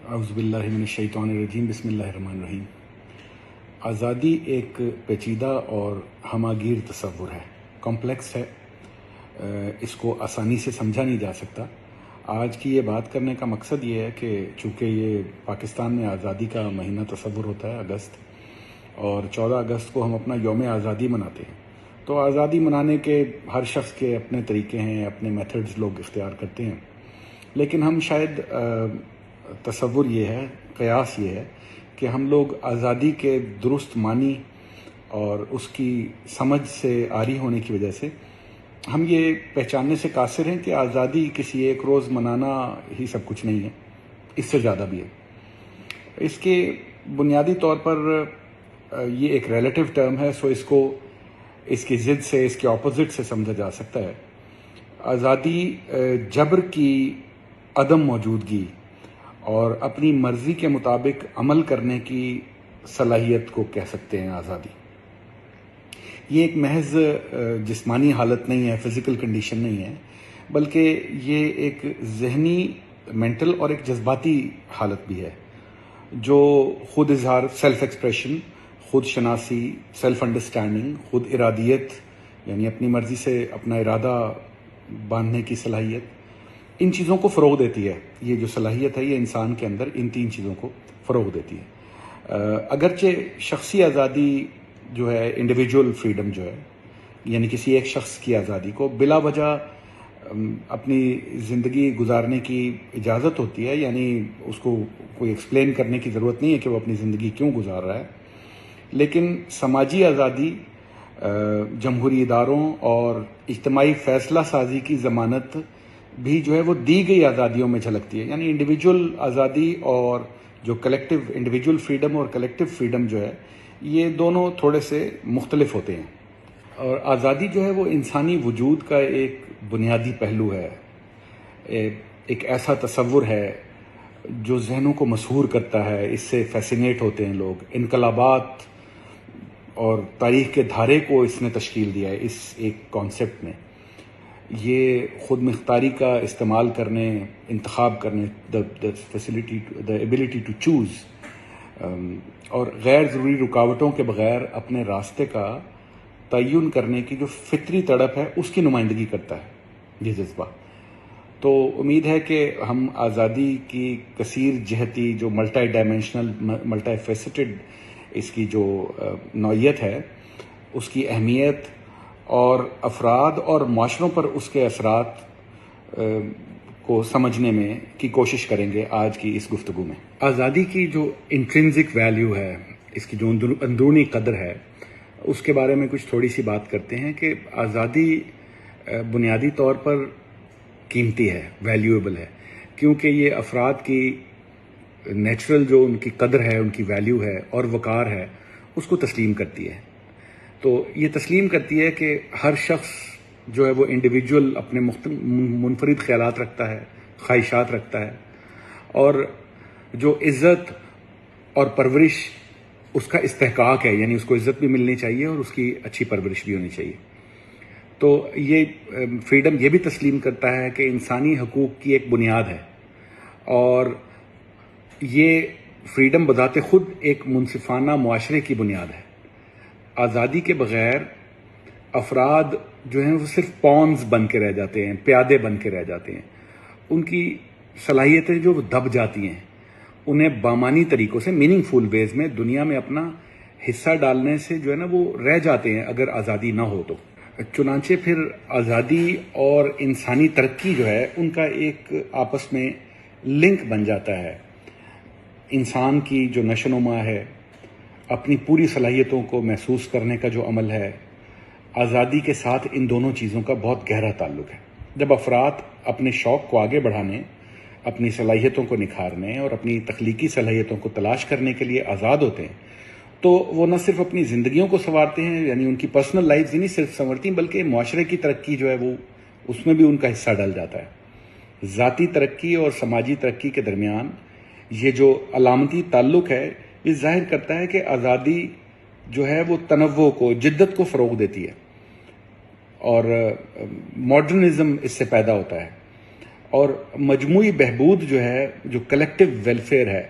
اعوذ باللہ من الشیطان الرجیم، بسم اللہ الرحمن الرحیم۔ آزادی ایک پیچیدہ اور ہمہ گیر تصور ہے، کمپلیکس ہے، اس کو آسانی سے سمجھا نہیں جا سکتا۔ آج کی یہ بات کرنے کا مقصد یہ ہے کہ چونکہ یہ پاکستان میں آزادی کا مہینہ تصور ہوتا ہے اگست، اور 14 اگست کو ہم اپنا یوم آزادی مناتے ہیں، تو آزادی منانے کے ہر شخص کے اپنے طریقے ہیں، اپنے میتھڈز لوگ اختیار کرتے ہیں، لیکن ہم شاید تصور یہ ہے، قیاس یہ ہے کہ ہم لوگ آزادی کے درست معنی اور اس کی سمجھ سے عاری ہونے کی وجہ سے ہم یہ پہچاننے سے قاصر ہیں کہ آزادی کسی ایک روز منانا ہی سب کچھ نہیں ہے، اس سے زیادہ بھی ہے۔ اس کے بنیادی طور پر یہ ایک ریلیٹو ٹرم ہے، سو اس کو اس کی ضد سے، اس کے اپوزٹ سے سمجھا جا سکتا ہے۔ آزادی جبر کی عدم موجودگی اور اپنی مرضی کے مطابق عمل کرنے کی صلاحیت کو کہہ سکتے ہیں۔ آزادی یہ ایک محض جسمانی حالت نہیں ہے، فزیکل کنڈیشن نہیں ہے، بلکہ یہ ایک ذہنی، مینٹل اور ایک جذباتی حالت بھی ہے، جو خود اظہار، سیلف ایکسپریشن، خود شناسی، سیلف انڈرسٹینڈنگ، خود ارادیت یعنی اپنی مرضی سے اپنا ارادہ باندھنے کی صلاحیت، ان چیزوں کو فروغ دیتی ہے۔ یہ جو صلاحیت ہے یہ انسان کے اندر ان تین چیزوں کو فروغ دیتی ہے۔ اگرچہ شخصی آزادی جو ہے، انڈیویجول فریڈم جو ہے، یعنی کسی ایک شخص کی آزادی کو بلا وجہ اپنی زندگی گزارنے کی اجازت ہوتی ہے، یعنی اس کو کوئی ایکسپلین کرنے کی ضرورت نہیں ہے کہ وہ اپنی زندگی کیوں گزار رہا ہے، لیکن سماجی آزادی جمہوری اداروں اور اجتماعی فیصلہ سازی کی ضمانت بھی جو ہے وہ دی گئی آزادیوں میں جھلکتی ہے۔ یعنی انڈیویجول آزادی اور جو کلیکٹیو، انڈیویجول فریڈم اور کلیکٹیو فریڈم جو ہے، یہ دونوں تھوڑے سے مختلف ہوتے ہیں۔ اور آزادی جو ہے وہ انسانی وجود کا ایک بنیادی پہلو ہے، ایک ایسا تصور ہے جو ذہنوں کو مسحور کرتا ہے، اس سے فیسینیٹ ہوتے ہیں لوگ۔ انقلابات اور تاریخ کے دھارے کو اس نے تشکیل دیا ہے، اس ایک کانسیپٹ میں۔ یہ خود مختاری کا استعمال کرنے، انتخاب کرنے، the ability to choose، اور غیر ضروری رکاوٹوں کے بغیر اپنے راستے کا تعین کرنے کی جو فطری تڑپ ہے، اس کی نمائندگی کرتا ہے یہ جذبہ۔ تو امید ہے کہ ہم آزادی کی کثیر جہتی، جو ملٹی ڈائمینشنل، ملٹی فیسٹڈ اس کی جو نوعیت ہے، اس کی اہمیت اور افراد اور معاشروں پر اس کے اثرات کو سمجھنے میں کی کوشش کریں گے آج کی اس گفتگو میں۔ آزادی کی جو انٹرنزک ویلیو ہے، اس کی جو اندرونی قدر ہے، اس کے بارے میں کچھ تھوڑی سی بات کرتے ہیں کہ آزادی بنیادی طور پر قیمتی ہے، ویلیویبل ہے، کیونکہ یہ افراد کی نیچرل جو ان کی قدر ہے، ان کی ویلیو ہے اور وقار ہے، اس کو تسلیم کرتی ہے۔ تو یہ تسلیم کرتی ہے کہ ہر شخص جو ہے وہ انڈیویجول اپنے منفرد خیالات رکھتا ہے، خواہشات رکھتا ہے، اور جو عزت اور پرورش اس کا استحقاق ہے، یعنی اس کو عزت بھی ملنی چاہیے اور اس کی اچھی پرورش بھی ہونی چاہیے۔ تو یہ فریڈم یہ بھی تسلیم کرتا ہے کہ انسانی حقوق کی ایک بنیاد ہے، اور یہ فریڈم بذات خود ایک منصفانہ معاشرے کی بنیاد ہے۔ آزادی کے بغیر افراد جو ہیں وہ صرف پونز بن کے رہ جاتے ہیں، پیادے بن کے رہ جاتے ہیں، ان کی صلاحیتیں جو وہ دب جاتی ہیں، انہیں بامانی طریقوں سے، میننگ فل ویز میں دنیا میں اپنا حصہ ڈالنے سے جو ہے نا وہ رہ جاتے ہیں اگر آزادی نہ ہو تو۔ چنانچہ پھر آزادی اور انسانی ترقی جو ہے ان کا ایک آپس میں لنک بن جاتا ہے۔ انسان کی جو نشو و نما ہے، اپنی پوری صلاحیتوں کو محسوس کرنے کا جو عمل ہے، آزادی کے ساتھ ان دونوں چیزوں کا بہت گہرا تعلق ہے۔ جب افراد اپنے شوق کو آگے بڑھانے، اپنی صلاحیتوں کو نکھارنے اور اپنی تخلیقی صلاحیتوں کو تلاش کرنے کے لیے آزاد ہوتے ہیں، تو وہ نہ صرف اپنی زندگیوں کو سنوارتے ہیں، یعنی ان کی پرسنل لائف ہی نہیں صرف سنورتی، بلکہ معاشرے کی ترقی جو ہے وہ اس میں بھی ان کا حصہ ڈل جاتا ہے۔ ذاتی ترقی اور سماجی ترقی کے درمیان یہ جو علامتی تعلق ہے، یہ ظاہر کرتا ہے کہ آزادی جو ہے وہ تنوع کو، جدت کو فروغ دیتی ہے، اور ماڈرنزم اس سے پیدا ہوتا ہے، اور مجموعی بہبود جو ہے، جو کلیکٹیو ویلفیئر ہے،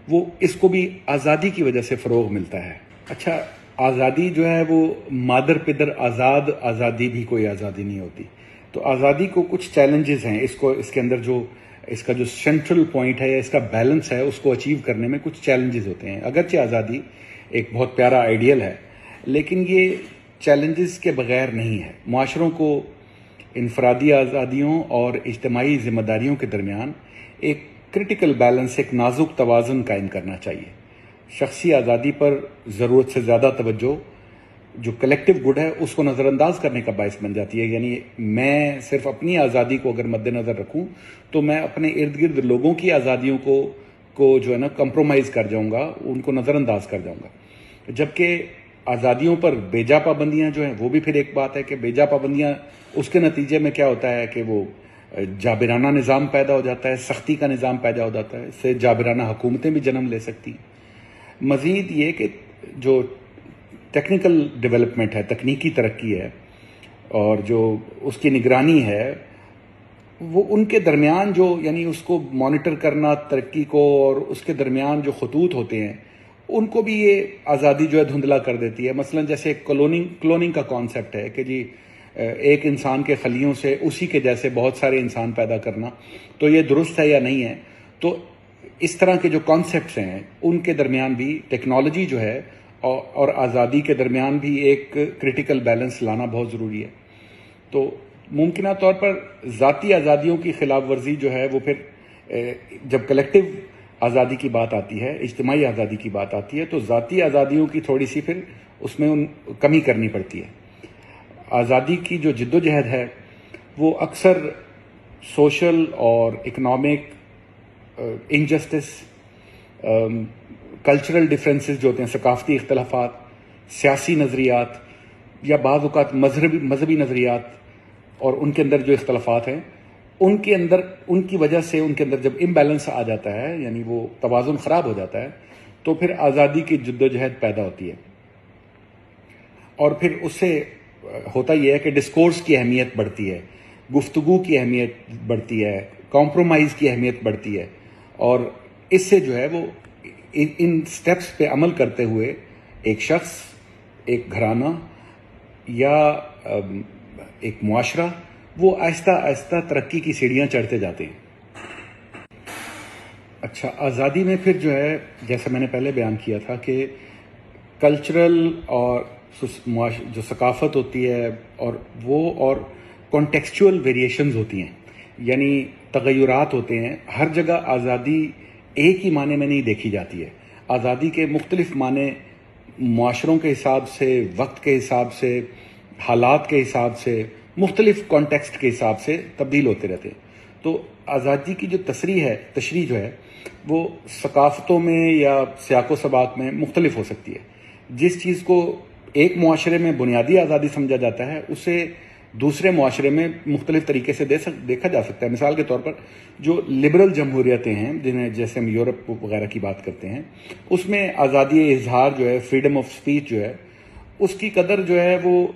وہ اس کو بھی آزادی کی وجہ سے فروغ ملتا ہے۔ اچھا، آزادی جو ہے وہ مادر پدر آزادی بھی کوئی آزادی نہیں ہوتی۔ تو آزادی کو کچھ چیلنجز ہیں، اس کے اندر جو اس کا جو سینٹرل پوائنٹ ہے یا اس کا بیلنس ہے، اس کو اچیو کرنے میں کچھ چیلنجز ہوتے ہیں۔ اگرچہ آزادی ایک بہت پیارا آئیڈیل ہے، لیکن یہ چیلنجز کے بغیر نہیں ہے۔ معاشروں کو انفرادی آزادیوں اور اجتماعی ذمہ داریوں کے درمیان ایک کرٹیکل بیلنس، ایک نازک توازن قائم کرنا چاہیے۔ شخصی آزادی پر ضرورت سے زیادہ توجہ جو کلیکٹیو گڈ ہے اس کو نظر انداز کرنے کا باعث بن جاتی ہے۔ یعنی میں صرف اپنی آزادی کو اگر مد نظر رکھوں تو میں اپنے ارد گرد لوگوں کی آزادیوں کو جو ہے نا کمپرومائز کر جاؤں گا، ان کو نظر انداز کر جاؤں گا۔ جبکہ آزادیوں پر بیجا پابندیاں جو ہیں وہ بھی پھر ایک بات ہے کہ بیجا پابندیاں اس کے نتیجے میں کیا ہوتا ہے کہ وہ جابرانہ نظام پیدا ہو جاتا ہے، سختی کا نظام پیدا ہو جاتا ہے، اس سے جابرانہ حکومتیں بھی جنم لے سکتی ہیں۔ مزید یہ کہ جو ٹیکنیکل ڈیولپمنٹ ہے، تکنیکی ترقی ہے اور جو اس کی نگرانی ہے، وہ ان کے درمیان جو یعنی اس کو مانیٹر کرنا ترقی کو، اور اس کے درمیان جو خطوط ہوتے ہیں ان کو بھی یہ آزادی جو ہے دھندلا کر دیتی ہے۔ مثلا جیسے کلوننگ کا کانسیپٹ ہے کہ جی ایک انسان کے خلیوں سے اسی کے جیسے بہت سارے انسان پیدا کرنا، تو یہ درست ہے یا نہیں ہے؟ تو اس طرح کے جو کانسیپٹس ہیں ان کے درمیان بھی ٹیکنالوجی جو ہے اور آزادی کے درمیان بھی ایک کرٹیکل بیلنس لانا بہت ضروری ہے۔ تو ممکنہ طور پر ذاتی آزادیوں کی خلاف ورزی جو ہے وہ پھر جب کلیکٹیو آزادی کی بات آتی ہے، اجتماعی آزادی کی بات آتی ہے، تو ذاتی آزادیوں کی تھوڑی سی پھر اس میں کمی کرنی پڑتی ہے۔ آزادی کی جو جد و جہد ہے وہ اکثر سوشل اور اکنامک انجسٹس، کلچرل ڈفرینسز جو ہوتے ہیں، ثقافتی اختلافات، سیاسی نظریات یا بعض اوقات مذہبی نظریات اور ان کے اندر جو اختلافات ہیں ان کی وجہ سے ان کے اندر جب امبیلنس آ جاتا ہے، یعنی وہ توازن خراب ہو جاتا ہے، تو پھر آزادی کی جد و جہد پیدا ہوتی ہے۔ اور پھر اس سے ہوتا یہ ہے کہ ڈسکورس کی اہمیت بڑھتی ہے، گفتگو کی اہمیت بڑھتی ہے، کمپرومائز کی اہمیت بڑھتی ہے، اور اس سے جو ہے وہ ان سٹیپس پہ عمل کرتے ہوئے ایک شخص، ایک گھرانہ یا ایک معاشرہ وہ آہستہ آہستہ ترقی کی سیڑھیاں چڑھتے جاتے ہیں۔ اچھا، آزادی میں پھر جو ہے جیسا میں نے پہلے بیان کیا تھا کہ کلچرل اور جو ثقافت ہوتی ہے اور کانٹیکسچول ویریشنز ہوتی ہیں، یعنی تغیرات ہوتے ہیں۔ ہر جگہ آزادی ایک ہی معنی میں نہیں دیکھی جاتی ہے۔ آزادی کے مختلف معنی معاشروں کے حساب سے، وقت کے حساب سے، حالات کے حساب سے، مختلف کانٹیکسٹ کے حساب سے تبدیل ہوتے رہتے ہیں۔ تو آزادی کی جو تشریح جو ہے وہ ثقافتوں میں یا سیاق و سباق میں مختلف ہو سکتی ہے۔ جس چیز کو ایک معاشرے میں بنیادی آزادی سمجھا جاتا ہے اسے دوسرے معاشرے میں مختلف طریقے سے دیکھا جا سکتا ہے۔ مثال کے طور پر جو لبرل جمہوریتیں ہیں، جنہیں جیسے ہم یورپ وغیرہ کی بات کرتے ہیں، اس میں آزادی اظہار جو ہے، فریڈم آف سپیچ جو ہے، اس کی قدر جو ہے وہ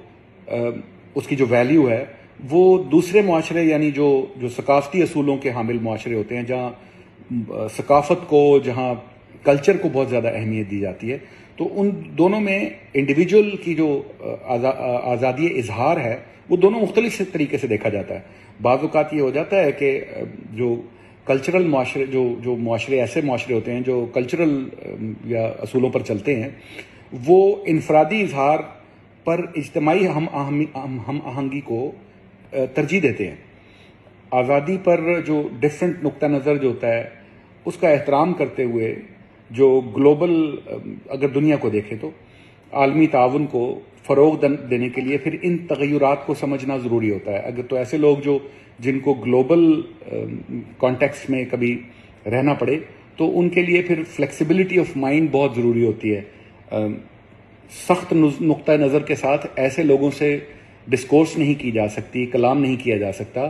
اس کی جو ویلیو ہے وہ دوسرے معاشرے یعنی جو ثقافتی اصولوں کے حامل معاشرے ہوتے ہیں، جہاں ثقافت کو، جہاں کلچر کو بہت زیادہ اہمیت دی جاتی ہے، تو ان دونوں میں انڈیویجول کی جو آزادی اظہار ہے وہ دونوں مختلف طریقے سے دیکھا جاتا ہے۔ بعض اوقات یہ ہو جاتا ہے کہ جو کلچرل معاشرے جو معاشرے ایسے معاشرے ہوتے ہیں جو کلچرل یا اصولوں پر چلتے ہیں، وہ انفرادی اظہار پر اجتماعی ہم آہنگی کو ترجیح دیتے ہیں۔ آزادی پر جو ڈیفرنٹ نقطہ نظر جو ہوتا ہے اس کا احترام کرتے ہوئے جو گلوبل اگر دنیا کو دیکھیں تو عالمی تعاون کو فروغ دینے کے لیے پھر ان تغیرات کو سمجھنا ضروری ہوتا ہے۔ اگر تو ایسے لوگ جن کو گلوبل کانٹیکسٹ میں کبھی رہنا پڑے تو ان کے لیے پھر فلیکسیبلٹی آف مائنڈ بہت ضروری ہوتی ہے۔ سخت نقطہ نظر کے ساتھ ایسے لوگوں سے ڈسکورس نہیں کی جا سکتی، کلام نہیں کیا جا سکتا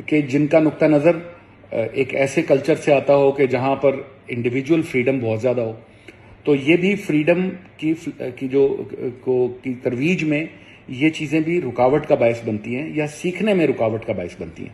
کہ جن کا نقطہ نظر ایک ایسے کلچر سے آتا ہو کہ جہاں پر انڈیویجول فریڈم بہت زیادہ ہو۔ تو یہ بھی فریڈم کی ترویج میں یہ چیزیں بھی رکاوٹ کا باعث بنتی ہیں یا سیکھنے میں رکاوٹ کا باعث بنتی ہیں۔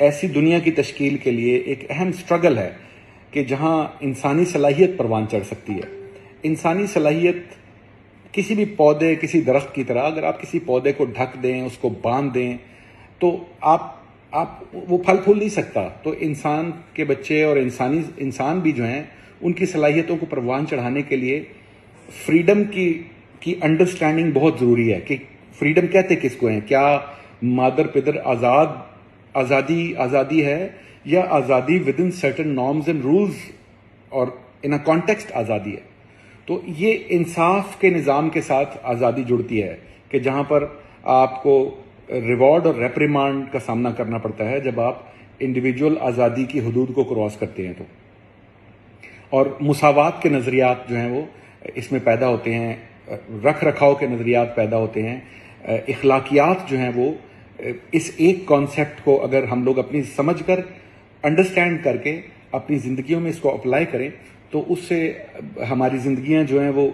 ایسی دنیا کی تشکیل کے لیے ایک اہم سٹرگل ہے کہ جہاں انسانی صلاحیت پروان چڑھ سکتی ہے. انسانی صلاحیت کسی بھی پودے، کسی درخت کی طرح، اگر آپ کسی پودے کو ڈھک دیں، اس کو باندھ دیں تو وہ پھل پھول نہیں سکتا. تو انسان کے بچے اور انسان بھی جو ہیں ان کی صلاحیتوں کو پروان چڑھانے کے لیے فریڈم کی انڈرسٹینڈنگ بہت ضروری ہے. کہ فریڈم کہتے کس کو ہیں؟ کیا مادر پدر آزادی ہے، یا آزادی with in certain norms and rules اور ان اے کانٹیکسٹ آزادی ہے؟ تو یہ انصاف کے نظام کے ساتھ آزادی جڑتی ہے کہ جہاں پر آپ کو ریوارڈ اور ریپریمانڈ کا سامنا کرنا پڑتا ہے جب آپ انڈیویجول آزادی کی حدود کو کراس کرتے ہیں. تو اور مساوات کے نظریات جو ہیں وہ اس میں پیدا ہوتے ہیں، رکھ رکھاؤ کے نظریات پیدا ہوتے ہیں، اخلاقیات جو ہیں وہ اس ایک کانسیپٹ کو اگر ہم لوگ اپنی سمجھ کر، انڈرسٹینڈ کر کے اپنی زندگیوں میں اس کو اپلائی کریں تو اس سے ہماری زندگیاں جو ہیں وہ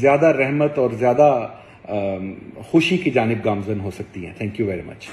زیادہ رحمت اور زیادہ خوشی کی جانب گامزن ہو سکتی ہیں. Thank you very much.